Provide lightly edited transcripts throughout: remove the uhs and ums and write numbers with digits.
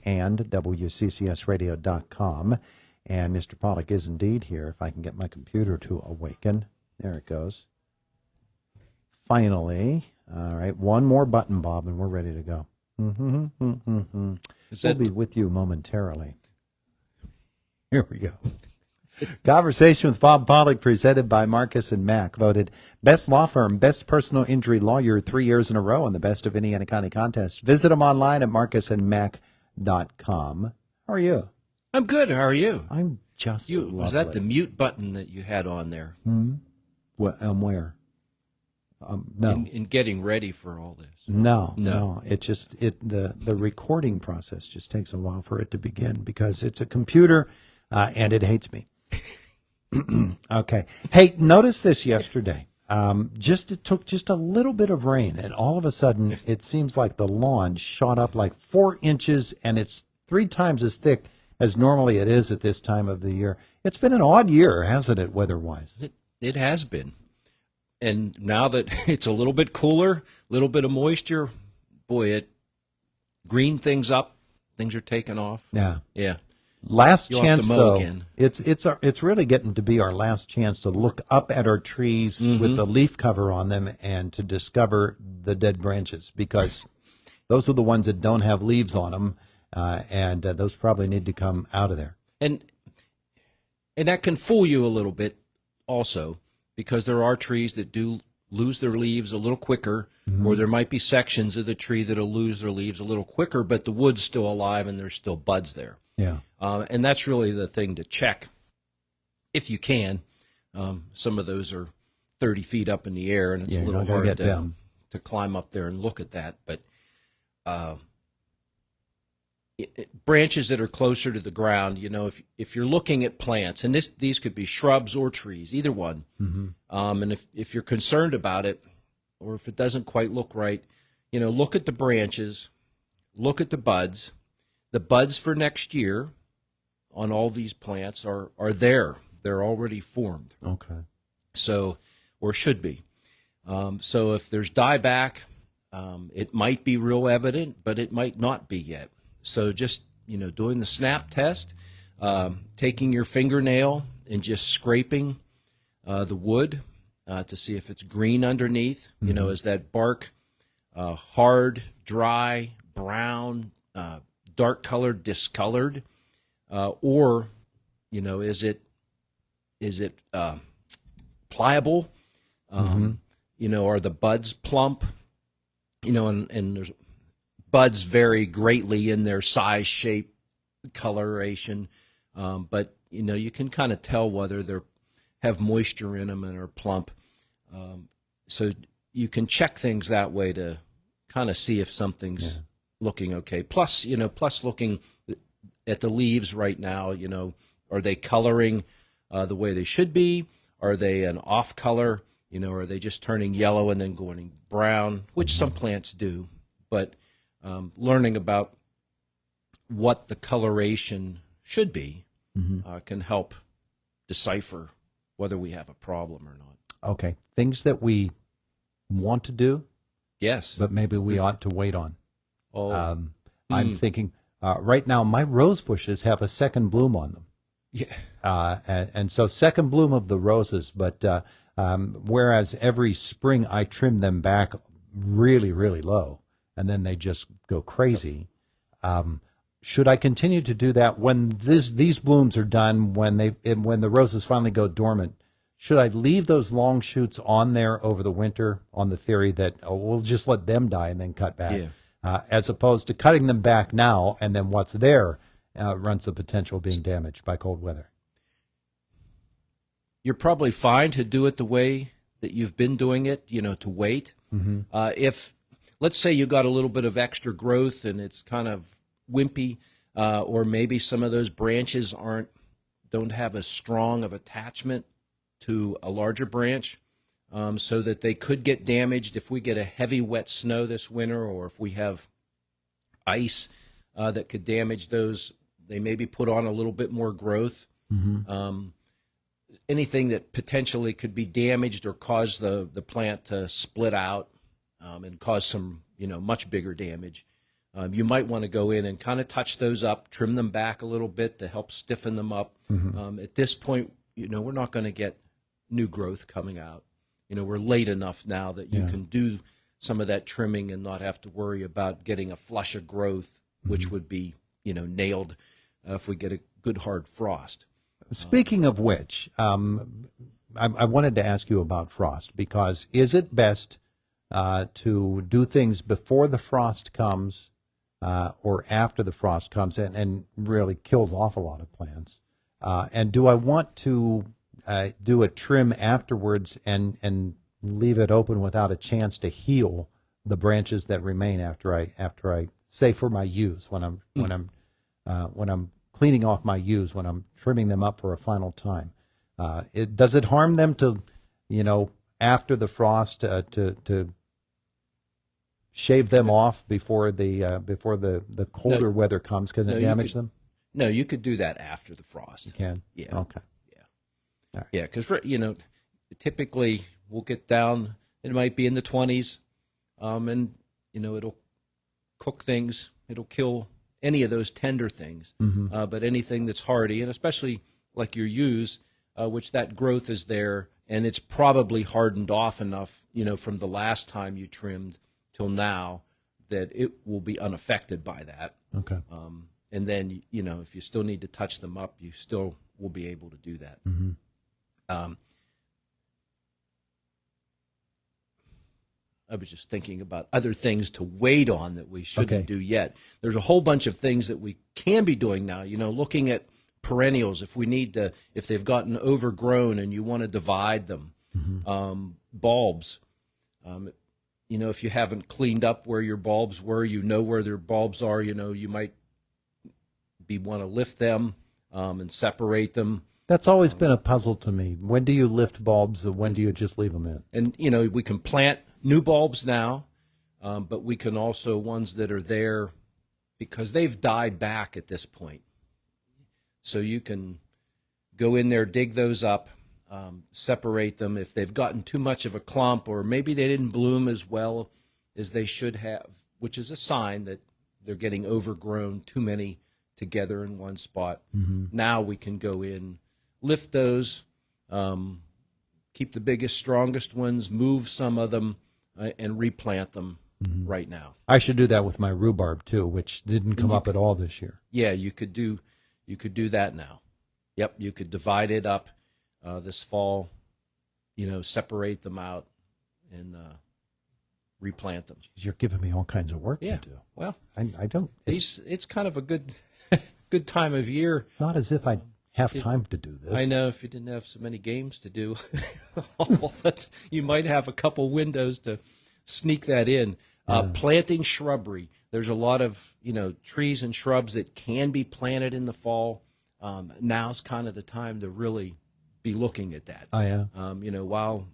and WCCSradio.com. And Mr. Pollock is indeed here. If I can get my computer to awaken. There it goes. Finally. All right, one more button, Bob, and we're ready to go. We'll be with you momentarily. Here we go. Conversation with Bob Pollock, presented by Marcus and Mack, voted best law firm, best personal injury lawyer 3 years in a row on the Best of Indiana County contest. Visit them online at marcusandmack.com. How are you? I'm good. How are you? I'm just lovely. Was that the mute button that you had on there? Where? No. In getting ready for all this. No. It just the recording process just takes a while for it to begin because it's a computer and it hates me. Okay. Hey, notice this yesterday. It took just a little bit of rain, and all of a sudden it seems like the lawn shot up like 4 inches, and it's 3 times as thick as normally it is at this time of the year. It's been an odd year, hasn't it, weather-wise? It has been. And now that it's a little bit cooler, a little bit of moisture, boy, it green things up. Things are taking off. Yeah. Last chance, though. It's really getting to be our last chance to look up at our trees with the leaf cover on them and to discover the dead branches, because those are the ones that don't have leaves on them, and those probably need to come out of there. And that can fool you a little bit also, because there are trees that do lose their leaves a little quicker, or there might be sections of the tree that will lose their leaves a little quicker, but the wood's still alive and there's still buds there. Yeah. And that's really the thing to check if you can. Some of those are 30 feet up in the air, and it's a little hard to climb up there and look at that. But branches that are closer to the ground, if you're looking at plants, and these could be shrubs or trees, either one, and if you're concerned about it, or if it doesn't quite look right, look at the branches, look at the buds. The buds for next year on all these plants are there. They're already formed. Okay. So, or should be. So if there's dieback, it might be real evident, but it might not be yet. So just, doing the snap test, taking your fingernail and just scraping the wood to see if it's green underneath. Is that bark hard, dry, brown, dark colored, discolored, or is it pliable? Are the buds plump? And there's buds vary greatly in their size, shape, coloration, but you can kind of tell whether they have moisture in them and are plump. So you can check things that way to kind of see if something's looking okay. Plus looking at the leaves right now, are they coloring the way they should be? Are they an off color? Are they just turning yellow and then going brown, which some plants do? But learning about what the coloration should be can help decipher whether we have a problem or not. Okay. Things that we want to do, yes, but maybe we ought to wait on. I'm thinking right now my rose bushes have a second bloom on them. Yeah. And so second bloom of the roses, but whereas every spring I trim them back really, really low, and then they just go crazy. Should I continue to do that when these blooms are done, when the roses finally go dormant? Should I leave those long shoots on there over the winter on the theory that we'll just let them die and then cut back? Yeah. As opposed to cutting them back now, and then what's there runs the potential of being damaged by cold weather. You're probably fine to do it the way that you've been doing it, to wait. If, let's say you got a little bit of extra growth and it's kind of wimpy, or maybe some of those branches don't have as strong of attachment to a larger branch, so that they could get damaged if we get a heavy wet snow this winter, or if we have ice that could damage those. They maybe put on a little bit more growth. Anything that potentially could be damaged or cause the plant to split out and cause some much bigger damage. You might want to go in and kind of touch those up, trim them back a little bit to help stiffen them up. At this point, we're not going to get new growth coming out. We're late enough now that you can do some of that trimming and not have to worry about getting a flush of growth, which would be, nailed if we get a good hard frost. Speaking of which, I wanted to ask you about frost, because is it best to do things before the frost comes or after the frost comes and really kills off a lot of plants? And do I want to do a trim afterwards and leave it open without a chance to heal the branches that remain after I say for my ewes when I'm cleaning off my ewes, when I'm trimming them up for a final time? Does it harm them to, after the frost, to shave them off before the colder weather comes? Can it damage them? No, you could do that after the frost. You can? Yeah. Okay. Yeah. All right. Yeah, because, typically we'll get down, it might be in the 20s, and, it'll cook things. It'll kill any of those tender things. But anything that's hardy, and especially like your ewes, which that growth is there, and it's probably hardened off enough, from the last time you trimmed till now, that it will be unaffected by that. Okay. And then, if you still need to touch them up, you still will be able to do that. I was just thinking about other things to wait on that we shouldn't do yet. There's a whole bunch of things that we can be doing now, looking at perennials, if they've gotten overgrown and you want to divide them. Bulbs, if you haven't cleaned up where your bulbs were, where their bulbs are, you might want to lift them and separate them. That's always been a puzzle to me. When do you lift bulbs and when do you just leave them in? And, we can plant new bulbs now, but we can also, ones that are there because they've died back at this point. So you can go in there, dig those up, separate them. If they've gotten too much of a clump, or maybe they didn't bloom as well as they should have, which is a sign that they're getting overgrown, too many together in one spot. Now we can go in, lift those, keep the biggest, strongest ones, move some of them, and replant them right now. I should do that with my rhubarb too, which didn't come up at all this year. Yeah, you could do that now. Yep, you could divide it up this fall, separate them out and replant them. You're giving me all kinds of work to do. Well, I don't. It's kind of a good good time of year. Not as if I have time to do this. I know, if you didn't have so many games to do, you might have a couple windows to sneak that in. Planting shrubbery. There's a lot of trees and shrubs that can be planted in the fall. Now's kind of the time to really be looking at that. Oh, yeah. While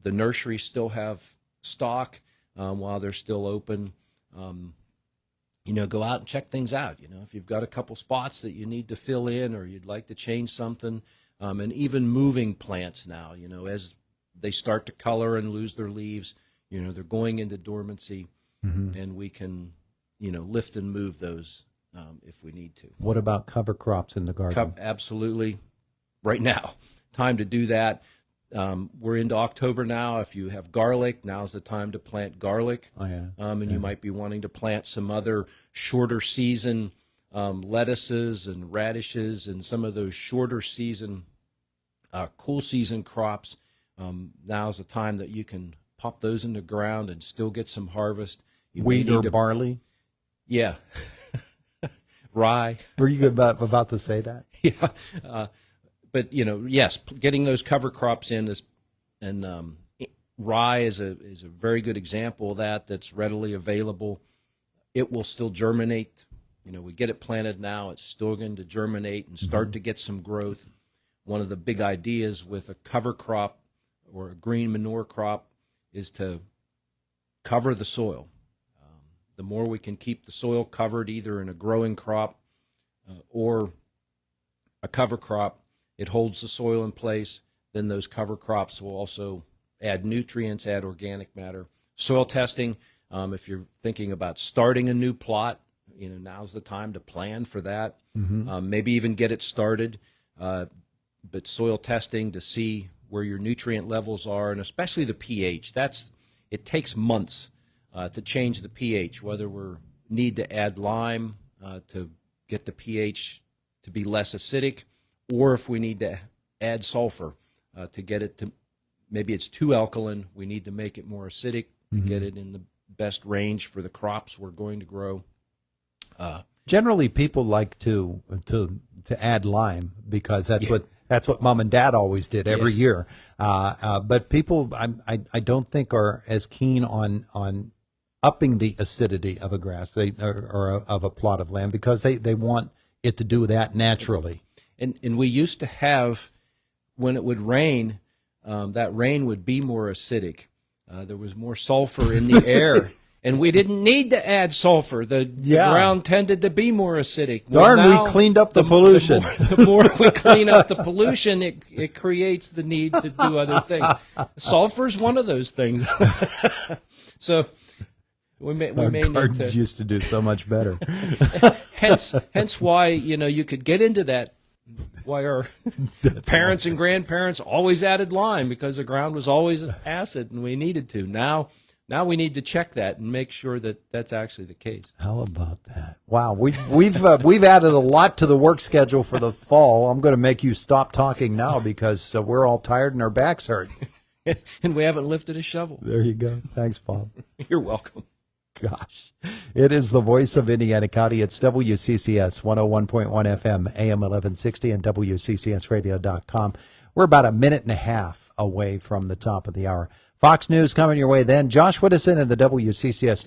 the nurseries still have stock, while they're still open, go out and check things out. If you've got a couple spots that you need to fill in or you'd like to change something, and even moving plants now, as they start to color and lose their leaves, they're going into dormancy, and we can, lift and move those if we need to. What about cover crops in the garden? Absolutely. Right now, time to do that. We're into October now. If you have garlic, now's the time to plant garlic. Oh, yeah. And you might be wanting to plant some other shorter season lettuces and radishes and some of those shorter season, cool season crops. Now's the time that you can pop those in the ground and still get some harvest. Wheat or barley? Yeah. Rye. Were you about to say that? Yeah. But, yes, getting those cover crops in and rye is a very good example of that. That's readily available. It will still germinate. We get it planted now. It's still going to germinate and start to get some growth. One of the big ideas with a cover crop or a green manure crop is to cover the soil. The more we can keep the soil covered, either in a growing crop or a cover crop, it holds the soil in place. Then those cover crops will also add nutrients, add organic matter. Soil testing, If you're thinking about starting a new plot, now's the time to plan for that. Maybe even get it started. But soil testing to see where your nutrient levels are, and especially the pH. It takes months to change the pH, whether we need to add lime to get the pH to be less acidic, or if we need to add sulfur to get it to, maybe it's too alkaline, we need to make it more acidic to get it in the best range for the crops we're going to grow. Generally, people like to add lime because that's what Mom and Dad always did every year. But people, I don't think are as keen on upping the acidity of a grass or of a plot of land because they want it to do that naturally. And we used to have, when it would rain, that rain would be more acidic. There was more sulfur in the air. And we didn't need to add sulfur. The ground tended to be more acidic. Darn, we cleaned up the pollution. The more we clean up the pollution, it creates the need to do other things. Sulfur is one of those things. So we may need gardens used to do so much better. hence why you could get into that. Why our parents and grandparents always added lime, because the ground was always acid and we needed to. Now we need to check that and make sure that that's actually the case. How about that? Wow, we've added a lot to the work schedule for the fall. I'm going to make you stop talking now because we're all tired and our backs hurt. And we haven't lifted a shovel. There you go. Thanks, Bob. You're welcome. Gosh, it is the voice of Indiana County. It's WCCS 101.1 FM, AM 1160, and WCCSradio.com. We're about a minute and a half away from the top of the hour. Fox News coming your way then. Josh Whittison in the WCCS